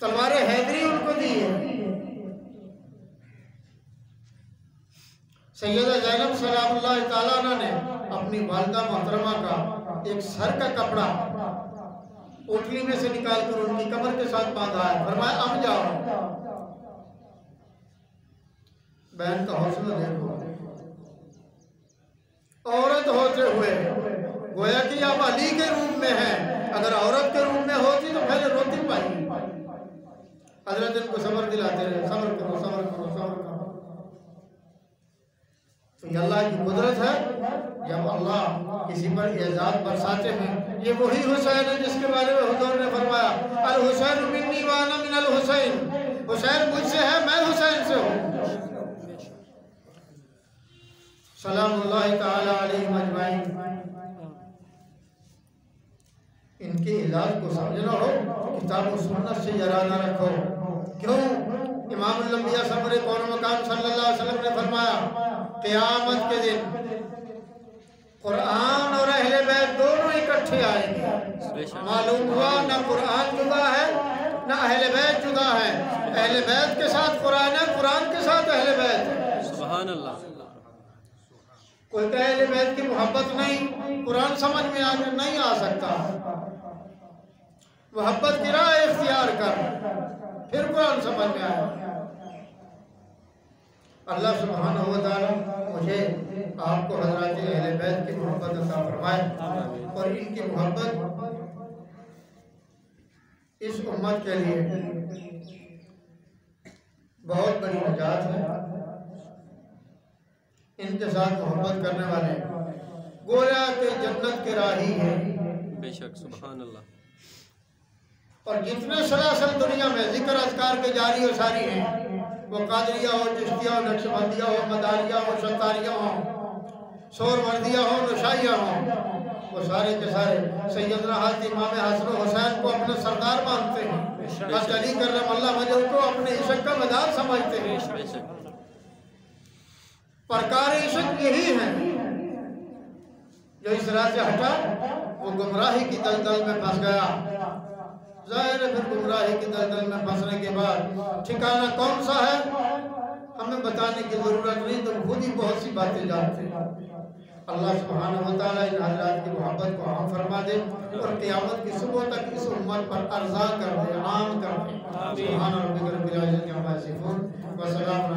तलवार हैदरी उनको दी है। सैयदा ज़ैनब सलामुल्लाह तआला अन्हा ने अपनी वालिदा मोहतरमा का एक सर का कपड़ा पोटली में से निकाल कर उनकी कमर के साथ बांधा है, फरमाया अब जाओ। बहन का हौसला देखो, औरत होते हुए गोया कि आप अली के रूप में हैं, अगर औरत के रूप में होती तो पहले रोती पाई। हजरत इनको सब्र दिलाते रहे, सब्र करो सब्र करो सब्र करो। तो ये अल्लाह की कुदरत है, जब अल्लाह किसी पर एजाज बरसाते हैं। ये वही हुसैन है जिसके बारे में हुजूर ने फरमाया अल हुसैन मिन्नी व अना मिनल हुसैन, हुसैन मुझसे है, मैं हुसैन से हूँ। सलामुल्लाहि तआला अलैहिम अजमाइन। इनके इलाज को समझना हो तो किताब और सुन्नत से जरा ना रखो। क्यों? इमामुल अंबिया सरवर कौन मकाम सल्लल्लाहु अलैहि वसल्लम ने फरमाया क़यामत के दिन कुरान और अहले बैत दोनों इकट्ठे आएंगे। मालूम हुआ ना कुरान जुदा है ना अहले बैत जुदा है, अहले बैत के साथ कुरान है, कुरान के साथ अहले बैत है। सुभान अल्लाह। कोई कहे अहले बैत की मोहब्बत नहीं, कुरान समझ में आगे नहीं आ सकता। मोहब्बत की राह इख्तियार कर, फिर कुरान समझ में आए। अल्लाह सुब्हानहू व तआला मुझे आपको हज़रात अहले बैत की मोहब्बत अता फरमाए और इनकी मोहब्बत इस उम्मत के लिए बहुत बड़ी निजात है। इनके साथ मोहब्बत करने वाले गोया के जन्नत के राही हैं। बेशक सुभान अल्लाह। और जितने सरासर दुनिया में जिक्र अज़कार के जारी और सारी हैं, वो कादरिया हो, चिश्तिया हो, नक्शबंदिया हो, मदारिया हो, शतारिया हो, सोरवर्दिया हो, नशाइया हो, वो सारे के सारे सैयदना हज़रत इमाम हसन हुसैन को अपने सरदार मानते हैं। हज़रत अली करमल्लाहु वजहहू को अपने इश्क़ का मदार समझते हैं। प्रकार इश्क़ यही है, जो इस राह से हटा वो गुमराही की दलदल में फंस गया। ज़ाहिर है फिर गुमराही की दलदल में फंसने के बाद ठिकाना कौन सा है हमें बताने की जरूरत नहीं, तो खुद ही बहुत सी बातें जानते हैं। अल्लाह सुब्हानहू व तआला इन हज़रात की मोहब्बत को आम फरमा दे और क़यामत की सुबह तक इस उम्मत पर अर्ज़ा कर दे, आम कर दे। सुब्हान रब्बिक रब्बिल इज़्ज़ति अम्मा यसिफून व सलामुन